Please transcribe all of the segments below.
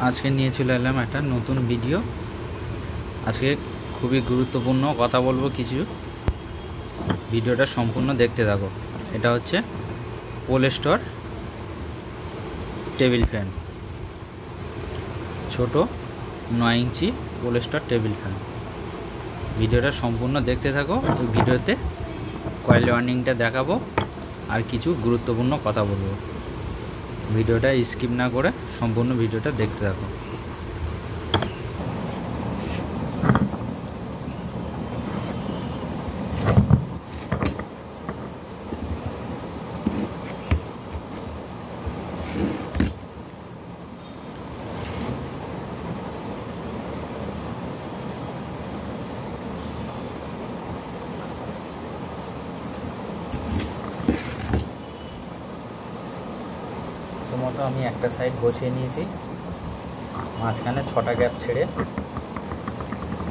আজকে নিয়ে চলে এলাম একটা নতুন ভিডিও। আজকে খুবই গুরুত্বপূর্ণ কথা বলবো কিছু, ভিডিওটা সম্পূর্ণ দেখতে থাকো। এটা হচ্ছে পোলস্টার টেবিল ফ্যান, ছোট 9 ইঞ্চি পোলস্টার টেবিল ফ্যান। ভিডিওটা সম্পূর্ণ দেখতে থাকো। এই ভিডিওতে কয়েল ওয়ার্নিংটা দেখাবো আর কিছু গুরুত্বপূর্ণ কথা বলবো। ভিডিওটা স্কিপ না করে সম্পূর্ণ ভিডিওটা দেখতে থাকো। প্রথমত আমি একটা সাইড বসিয়ে নিয়েছি, মাঝখানে 6টা গ্যাপ ছেড়ে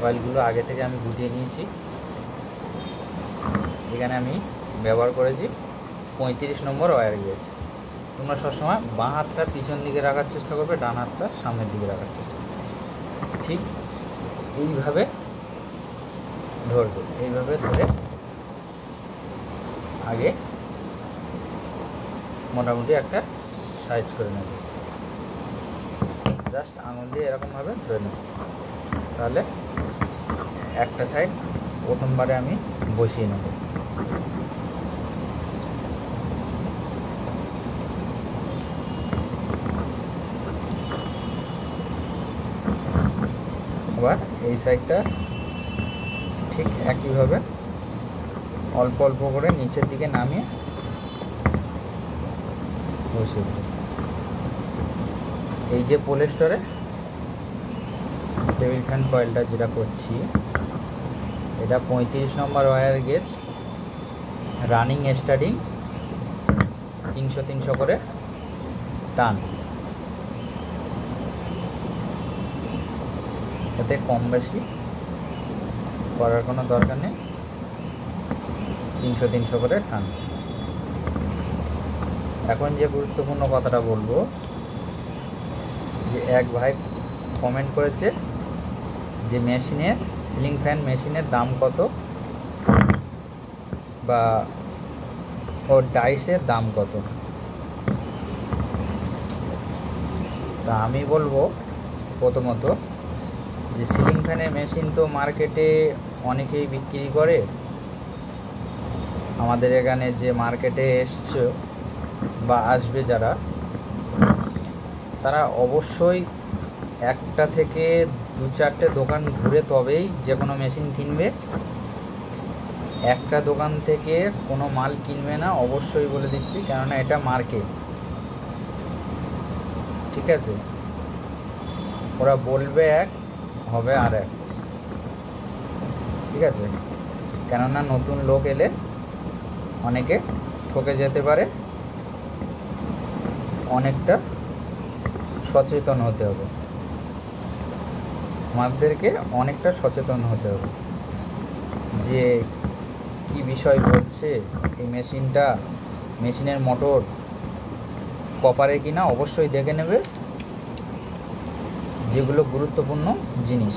কয়েলগুলো আগে থেকে আমি গুটিয়ে নিয়েছি। এখানে আমি ব্যবহার করেছি 35 নম্বর ওয়্যার গেজ। তোমরা সবসময় বাঁ হাতটা পিছন দিকে রাখার চেষ্টা করবে, ডান হাতটা সামনের দিকে রাখার চেষ্টা করবে। ঠিক এইভাবে ধরবে, এইভাবে ধরে আগে মোটামুটি একটা সাইজ করে নেবে। জাস্ট আঙুল দিয়ে এরকমভাবে ধরে নেব, তাহলে একটা সাইড প্রথমবারে আমি বসিয়ে নেব। আবার এই সাইডটা ঠিক একইভাবে অল্প অল্প করে নিচের দিকে নামিয়ে বসিয়ে দেব। এই যে পোলস্টারে টেবিল ফ্যান কয়েলটা যেটা করছি, এটা 35 নম্বর ওয়্যার গেজ, রানিং স্টার্টিং 300 করে টান। এতে কম বেশি করার কোনো দরকার নেই, 300 করে টান। এখন যে গুরুত্বপূর্ণ কথাটা বলবো, যে এক ভাই কমেন্ট করেছে যে মেশিনের সিলিং ফ্যান মেশিনের দাম কত বা ওর ডাইসের দাম কত। তা আমি বলবো প্রথমত যে সিলিং ফ্যানের মেশিন তো মার্কেটে অনেকেই বিক্রি করে। আমাদের এখানে যে মার্কেটে এসছে বা আসবে যারা, তারা অবশ্যই একটা থেকে 2-4টে দোকান ঘুরে তবেই যে কোনো মেশিন কিনবে। একটা দোকান থেকে কোনো মাল কিনবে না, অবশ্যই বলে দিচ্ছি, কেননা এটা মার্কেট। ঠিক আছে, ওরা বলবে এক, হবে আর এক। ঠিক আছে, কেননা নতুন লোক এলে অনেকে ঠকে যেতে পারে। অনেকটা সচেতন হতে হবে, আমাদেরকে অনেকটা সচেতন হতে হবে যে কি বিষয় বলছে এই মেশিনটা, মেশিনের মোটর কপারে কিনা অবশ্যই দেখে নেবে। যেগুলো গুরুত্বপূর্ণ জিনিস,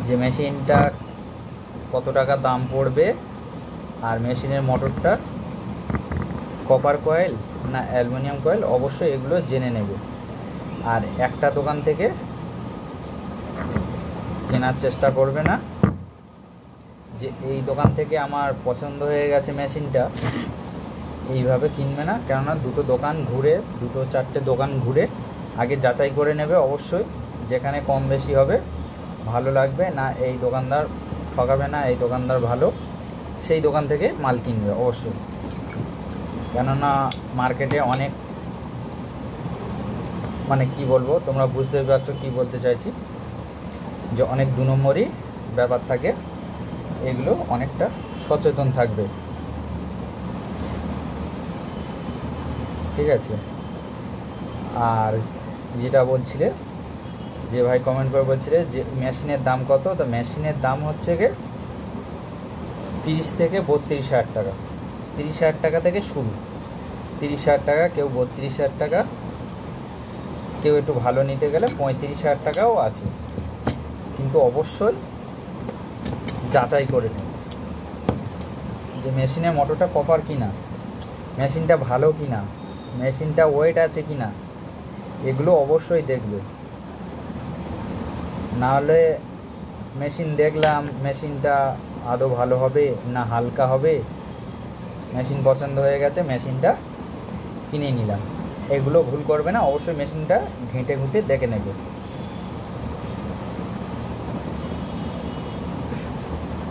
যে মেশিনটা কত টাকা দাম পড়বে আর মেশিনের মোটরটা কপার কয়েল না অ্যালুমিনিয়াম কয়েল, অবশ্যই এগুলো জেনে নেবে। আর একটা দোকান থেকে কেনার চেষ্টা করবে না যে এই দোকান থেকে আমার পছন্দ হয়ে গেছে মেশিনটা, এইভাবে কিনবে না। কেননা দুটো দোকান ঘুরে, 2-4টে দোকান ঘুরে আগে যাচাই করে নেবে অবশ্যই। যেখানে কম বেশি হবে, ভালো লাগবে না, এই দোকানদার ঠকাবে না, এই দোকানদার ভালো, সেই দোকান থেকে মাল কিনবে অবশ্যই। কেননা মার্কেটে অনেক, মানে কি বলবো, তোমরা বুঝতে পারছো কি বলতে চাইছি, যে অনেক 2 নম্বরই ব্যাপার থাকে। এগুলো অনেকটা সচেতন থাকবে। ঠিক আছে, আর যেটা বলছিলে, যে ভাই কমেন্ট করে বলছিলে যে মেশিনের দাম কত, তো মেশিনের দাম হচ্ছে গিয়ে 30 থেকে 32,000 টাকা। 30,000 টাকা থেকে শুরু, 30,000 টাকা, কেউ 32,000 টাকা, কেউ একটু ভালো নিতে গেলে 35,000 টাকাও আছে, কিন্তু অবশ্যই যাচাই করে নিন যে মেশিনের মোটরটা কপার কিনা, মেশিনটা ভালো কিনা, মেশিনটা ওয়েট আছে কিনা, এগুলো অবশ্যই দেখবে। নাহলে মেশিন দেখলাম, মেশিনটা আদৌ ভালো হবে না হালকা হবে, মেশিন পছন্দ হয়ে গেছে, মেশিনটা কিনে নিলাম, এগুলো ভুল করবে না। অবশ্যই মেশিনটা ঘেঁটে ঘুঁটে দেখে নেবে।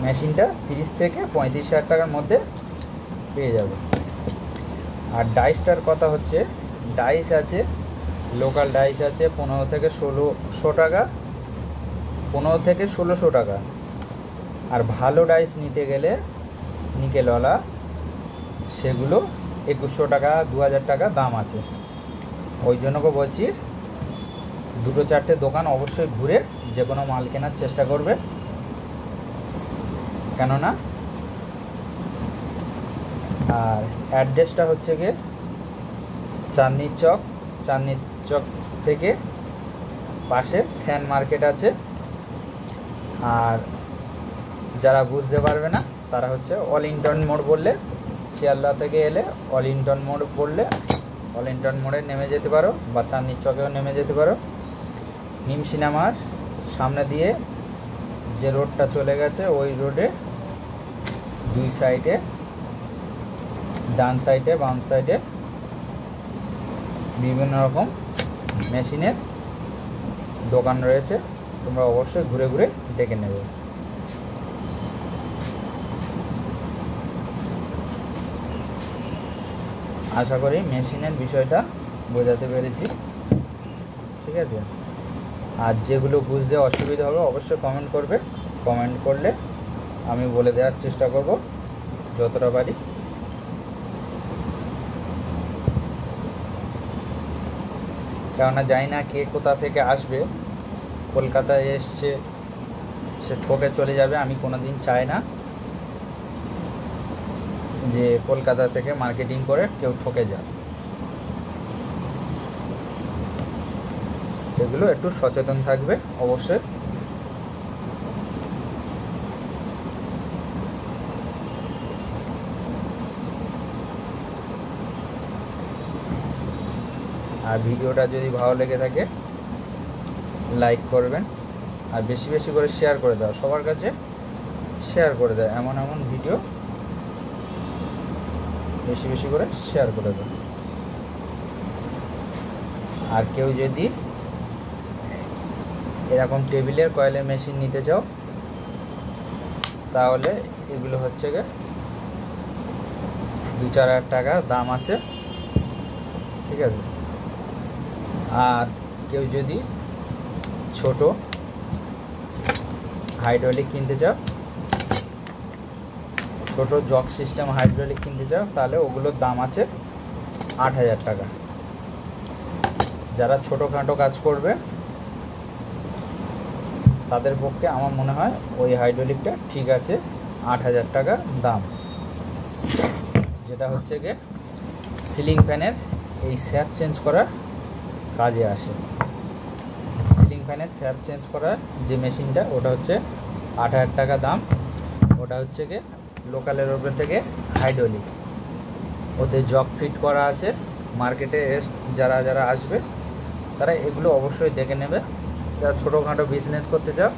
মেশিনটা 30 থেকে 35,000 টাকার মধ্যে পেয়ে যাবে। আর ডাইসটার কথা হচ্ছে, ডাইস আছে, লোকাল ডাইস আছে 15 থেকে 1600 টাকা, 15 থেকে 1600 টাকা। আর ভালো ডাইস নিতে গেলে নিকেলওয়ালা, সেগুলো 2100 টাকা 2000 টাকা দাম আছে। ওই জন্য বলছি 2-4টে দোকান অবশ্যই ঘুরে যে কোনো মাল কেনার চেষ্টা করবে, কেননা। আর অ্যাড্রেসটা হচ্ছে গিয়ে চাঁদনি চক থেকে পাশে ফ্যান মার্কেট আছে। আর যারা বুঝতে পারবে না তারা হচ্ছে অলিংটন মোড় বললে, শিয়ালদা থেকে এলে অলিংটন মোড় বললে অলিংটন মোড়ে নেমে যেতে পারো, বা চাঁদনি চকেও নেমে যেতে পারো। হিম সিনেমার সামনে দিয়ে যে রোডটা চলে গেছে, ওই রোডে দুই সাইডে, ডান সাইডে বাম সাইডে বিভিন্ন রকম মেশিনের দোকান রয়েছে, তোমরা অবশ্যই ঘুরে ঘুরে দেখে নেবে। আশা করি মেশিনের বিষয়টা বোঝাতে পেরেছি, ঠিক আছে। আর যেগুলো বুঝতে অসুবিধা হবে অবশ্যই কমেন্ট করবে, কমেন্ট করলে আমি বলে দেওয়ার চেষ্টা করব যতটা পারি। কেননা জানি না কে কোথা থেকে আসবে, কলকাতায় এসছে সে ঠকে চলে যাবে, আমি কোনোদিন চাই না যে কলকাতা থেকে মার্কেটিং করে কেউ ঠকে যায়। এগুলো একটু সচেতন থাকবে অবশ্যই। আর ভিডিওটা যদি ভালো লেগে থাকে লাইক করবেন, আর বেশি বেশি করে শেয়ার করে দাও, সবার কাছে শেয়ার করে দাও, এমন এমন ভিডিও বেশি বেশি করে শেয়ার করে দাও। আর কেউ যদি এরকম টেবিলের কয়েলের মেশিন নিতে চাও, তাহলে এগুলো হচ্ছে গিয়ে 2-4 হাজার টাকা দাম আছে, ঠিক আছে। আর কেউ যদি ছোট হাইড্রোলিক কিনতে চাও, ছোট জগ সিস্টেম হাইড্রোলিক কিনতে চাও, তাহলে ওগুলোর দাম আছে 8,000 টাকা। যারা ছোটোখাটো কাজ করবে তাদের পক্ষে আমার মনে হয় ওই হাইড্রোলিকটা ঠিক আছে, 8,000 টাকা দাম। যেটা হচ্ছে গিয়ে সিলিং ফ্যানের এই শ্যাফট চেঞ্জ করার কাজে আসে। সিলিং ফ্যানের শ্যাফট চেঞ্জ করার যে মেশিনটা, ওটা হচ্ছে 8,000 টাকা দাম। ওটা হচ্ছে গিয়ে লোকালের ওপর থেকে হাইড্রোলিক, ওতে জগ ফিট করা আছে। মার্কেটে যারা যারা আসবে তারা এগুলো অবশ্যই দেখে নেবে। যারা ছোটোখাটো বিজনেস করতে চাও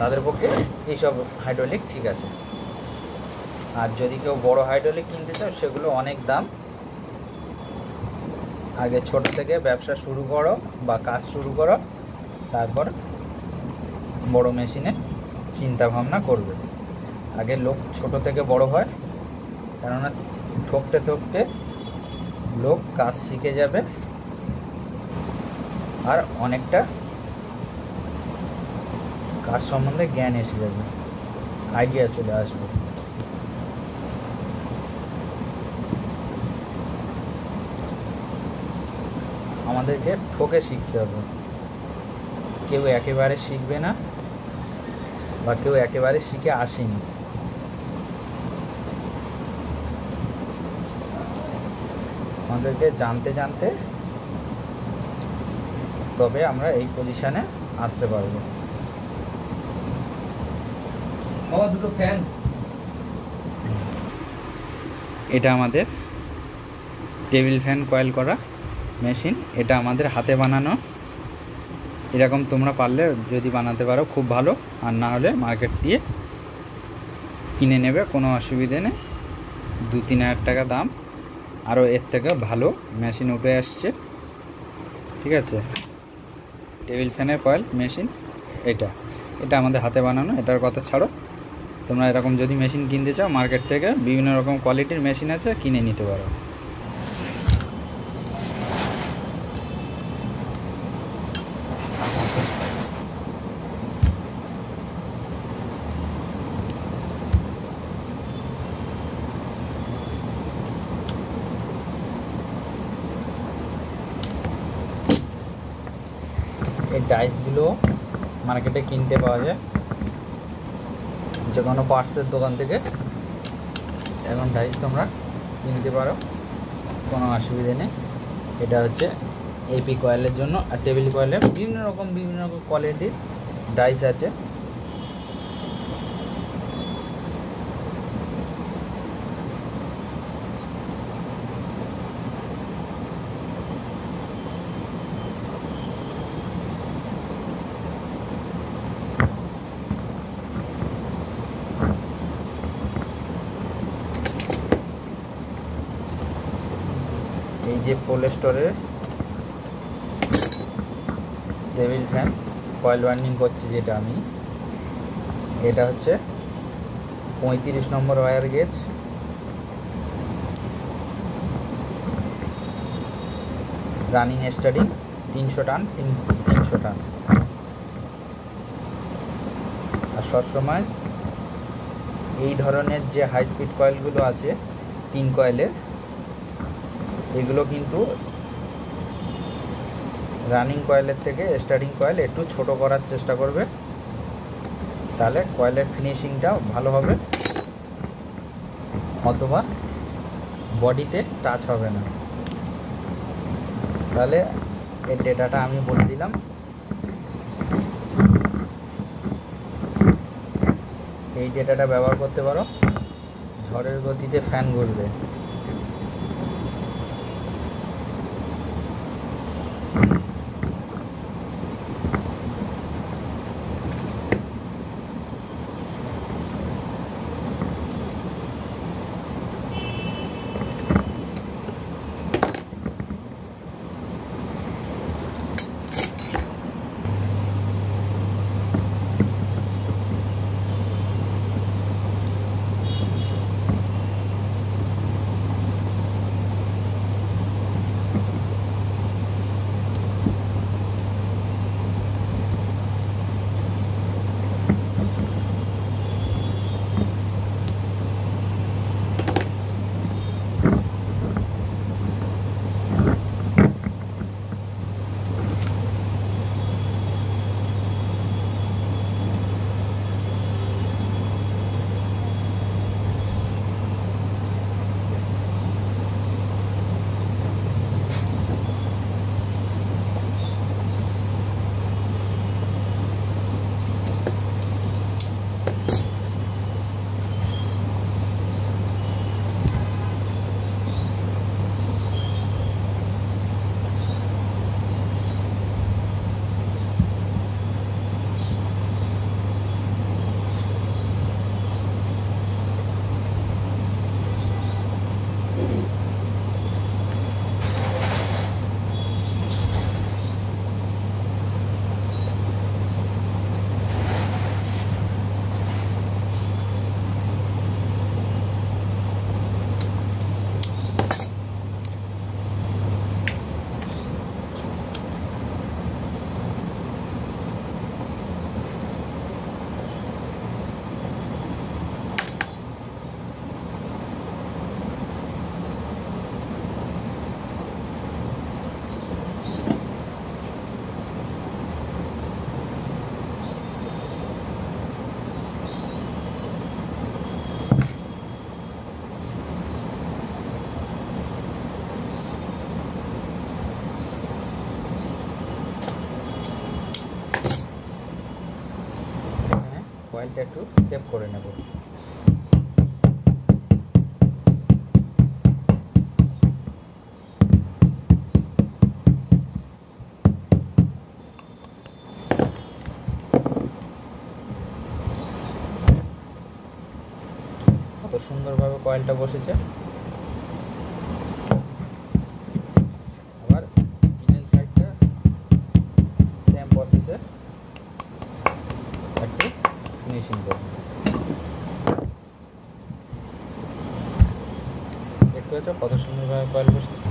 তাদের পক্ষে এইসব হাইড্রোলিক ঠিক আছে। আর যদি কেউ বড় হাইড্রোলিক কিনতে চাও, সেগুলো অনেক দাম। আগে ছোট থেকে ব্যবসা শুরু করো বা কাজ শুরু করো, তারপর বড় মেশিনে চিন্তা ভাবনা করবে। আগে লোক ছোট থেকে বড় হয়, কেননা ঠকতে ঠকতে লোক কাজ শিখে যাবে আর অনেকটা কাজ সম্বন্ধে জ্ঞান এসে যাবে, আইডিয়া চলে আসবে। আমাদেরকে ঠকে শিখতে হবে। কেউ একেবারে শিখবে না, বা কেউ একেবারে শিখে আসেনি। আমাদেরকে জানতে জানতে তবে আমরা এই পজিশনে আসতে পারবো। দুটো ফ্যান, এটা আমাদের টেবিল ফ্যান কয়েল করা মেশিন। এটা আমাদের হাতে বানানো। এরকম তোমরা পারলে যদি বানাতে পারো খুব ভালো, আর না হলে মার্কেট দিয়ে কিনে নেবে, কোনো অসুবিধে নেই। 2-3 হাজার টাকা দাম। আরও এর থেকে ভালো মেশিন উঠে আসছে, ঠিক আছে। টেবিল ফ্যানের কয়েল মেশিন এটা আমাদের হাতে বানানো। এটার কথা ছাড়ো, তোমরা এরকম যদি মেশিন কিনতে চাও মার্কেট থেকে বিভিন্ন রকম কোয়ালিটির মেশিন আছে, কিনে নিতে পারো। এই ডাইসগুলো মার্কেটে কিনতে পাওয়া যায় যে কোনো পার্টসের দোকান থেকে। এখন ডাইস তোমরা কিনতে পারো, কোনো অসুবিধে নেই। এটা হচ্ছে এপি কয়েলের জন্য, আর টেবিল কয়েলের বিভিন্ন রকম কোয়ালিটির ডাইস আছে। এই যে পোলেস্টরের টেবিল ফ্যান কয়েল ওয়ার্নিং করছি যেটা আমি, এটা হচ্ছে 35 নম্বর ওয়্যার গেজ। রানিং স্টার্টিং 300 টান, 300 টান। আর সবসময় এই ধরনের যে হাই স্পিড কয়েলগুলো আছে 3 কয়েলের, এগুলো কিন্তু রানিং কয়েলের থেকে স্টার্টিং কয়েল একটু ছোট করার চেষ্টা করবে, তাহলে কয়েলের ফিনিশিংটাও ভালো হবে, অথবা বডিতে টাচ হবে না। তাহলে এই ডেটাটা আমি বলে দিলাম। এই ডেটাটা ব্যবহার করতে পারো, ঝড়ের গতিতে ফ্যান ঘুরবে। কয়েলটা একটু সেভ করে নেব। কত সুন্দরভাবে কয়েলটা বসেছে। আবার পিছন সাইডটা সেম প্রসেসে একটু ফিনিশিং করব। দেখতে পাচ্ছ কত সুন্দরভাবে কয়েল বসেছে।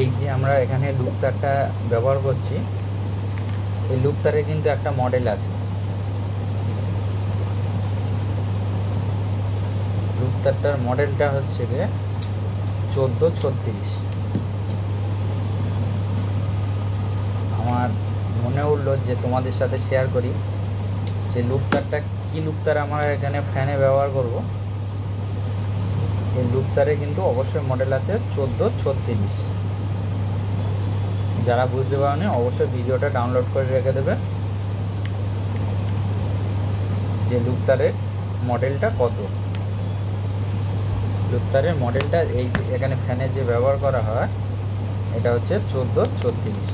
এই যে আমরা এখানে লুপ তারটা ব্যবহার করছি, এই লুপ তারের কিন্তু একটা মডেল আছে। লুপ তারটার মডেলটা হচ্ছে গিয়ে 1436। আমার মনে উঠলো যে তোমাদের সাথে শেয়ার করি যে লুপ তারটা কী লুপ তার আমরা এখানে ফ্যানে ব্যবহার করব। এই লুপ তারে কিন্তু অবশ্যই মডেল আছে 1436। যারা বুঝতে পারেনি অবশ্যই ভিডিওটা ডাউনলোড করে রেখে দেবে যে লুপ তারের মডেলটা কত। লুপ তারের মডেলটা এই যে এখানে ফ্যানে যে ব্যবহার করা হয় এটা হচ্ছে 1436।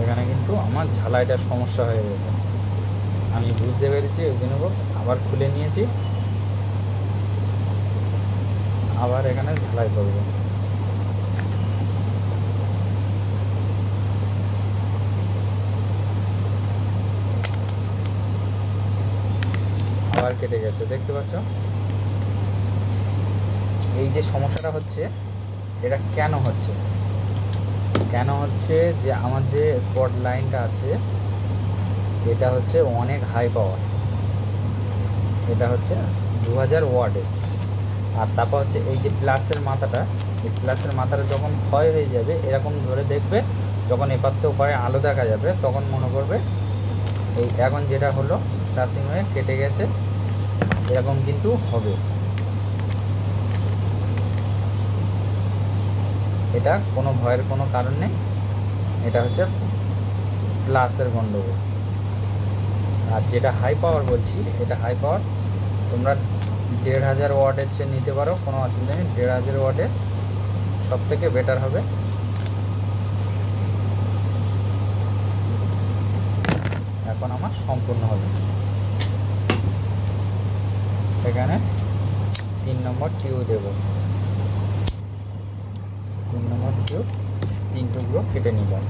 এখানে কিন্তু আমার ঝালাইটার সমস্যা হয়ে গেছে, আমি বুঝতে পেরেছি, ওই জন্য আবার খুলে নিয়েছি, আবার এখানে ঝালাই করব। আবার কেটে গেছে, দেখতে পাচ্ছ। এই যে সমস্যাটা হচ্ছে এটা কেন হচ্ছে যে আমার যে স্পট লাইনটা আছে এটা হচ্ছে অনেক হাই পাওয়ার, এটা হচ্ছে 2000 ওয়াটের। আর তারপর হচ্ছে এই যে প্লাসের মাথাটা, এই প্লাসের মাথাটা যখন ক্ষয় হয়ে যাবে এরকম ধরে দেখবে, যখন এপার তো ওপারে আলো দেখা যাবে তখন মনে করবে এই এখন যেটা হলো টাচিং হয়ে কেটে গেছে, এরকম কিন্তু হবে। এটা কোনো ভয়ের কোনো কারণ নেই, এটা হচ্ছে প্লাসের গন্ডগোল। আর যেটা হাই পাওয়ার বলছি এটা হাই পাওয়ার, তোমরা 1500 ওয়াটের চেয়ে নিতে পারো, কোনো অসুবিধা নেই। 1500 ওয়াটের সব থেকে বেটার হবে। এখন আমার সম্পূর্ণ হবে। এখানে 3 নম্বর টিউ দেব, 3 নম্বর টিউ 3 টুকরো কেটে নিলাম।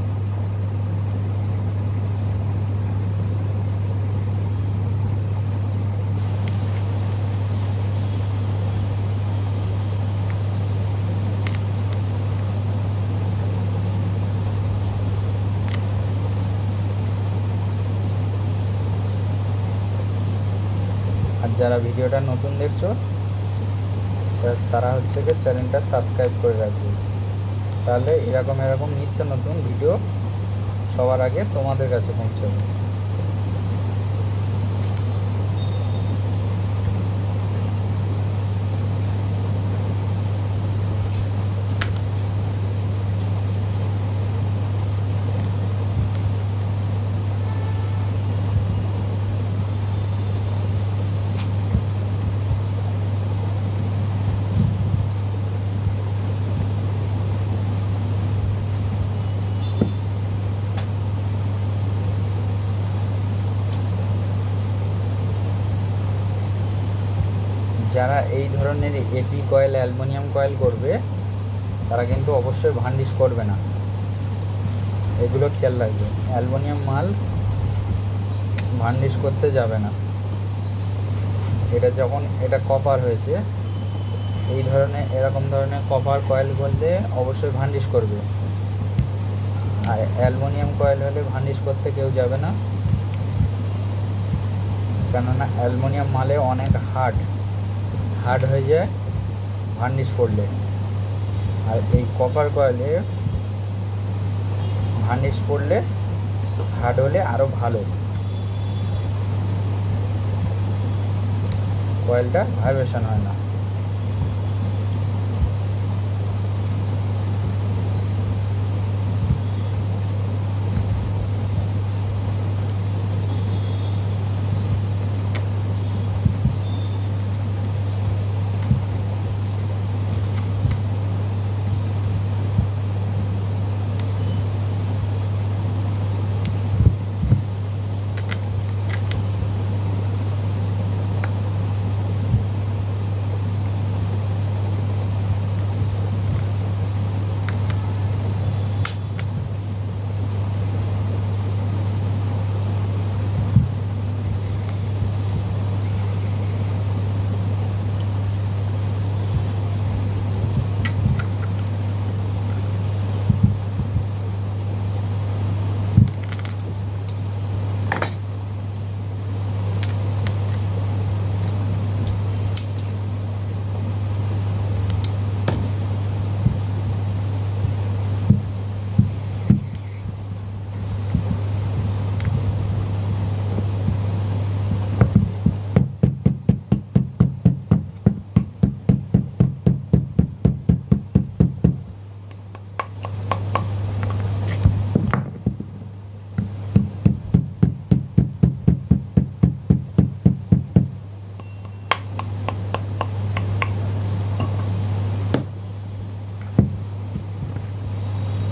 আর যারা ভিডিওটা নতুন দেখছো তারা হচ্ছে কি চ্যানেলটা সাবস্ক্রাইব করে রাখবে, তাহলে এরকম নিত্য নতুন ভিডিও সবার আগে তোমাদের কাছে পৌঁছাবে। যারা এই ধরনের এপি কয়েল অ্যালুমিনিয়াম কয়েল করবে তারা কিন্তু অবশ্যই ভান্ডিশ করবে না, এগুলো খেয়াল রাখবে। অ্যালুমিনিয়াম মাল ভান্ডিশ করতে যাবে না। এটা যখন এটা কপার হয়েছে এই ধরনের এরকম ধরনের কপার কয়েল বললে অবশ্যই ভার্নিশ করবে, আর অ্যালুমিনিয়াম কয়েল হলে ভার্নিশ করতে কেউ যাবে না, কেননা অ্যালুমিনিয়াম মালে অনেক হার্ড হয়ে যায় ভার্নিশ করলে। আর এই কপার কয়েলে ভার্নিশ করলে হার্ড হলে আরও ভালো, কয়েলটা ভাইব্রেশন হয় না।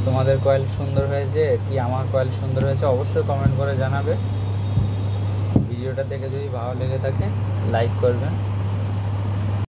তোমাদের কয়েল সুন্দর হয়েছে কি আমার কয়েল সুন্দর হয়েছে অবশ্যই কমেন্ট করে জানাবে। ভিডিওটা দেখে যদি ভালো লেগে থাকে লাইক করবেন।